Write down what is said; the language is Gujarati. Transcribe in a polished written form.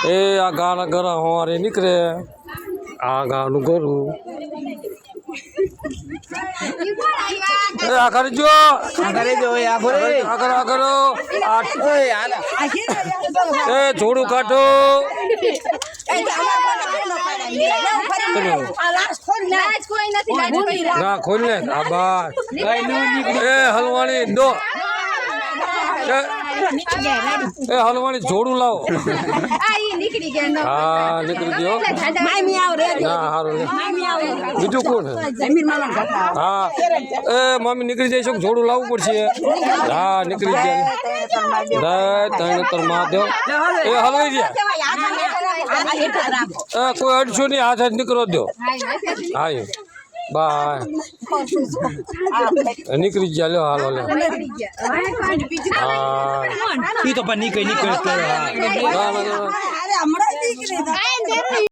એ આ ગાના ગરા હોવારે નીકળે આ ગાનું ગરું એ આ કરજો આગળ એ થોડું કાઢો ના ખોલ ને આ બાર એ હલવાણી દો એ હલવાણી જોડું લાવો હા નીકળી ગયો ના સારું બીજું કોણ હા એ મમ્મી નીકળી જાય છે જોડું લાવવું પડશે હા નીકળી જાય તર મહાદેવ એ હલવાઈ ગયા કોઈ અડશો નહીં હાથ હાથ નીકળો દો હા બાય નીકળી ગયા લ્યો હાલો લે હા ઈ તો પણ નીકળી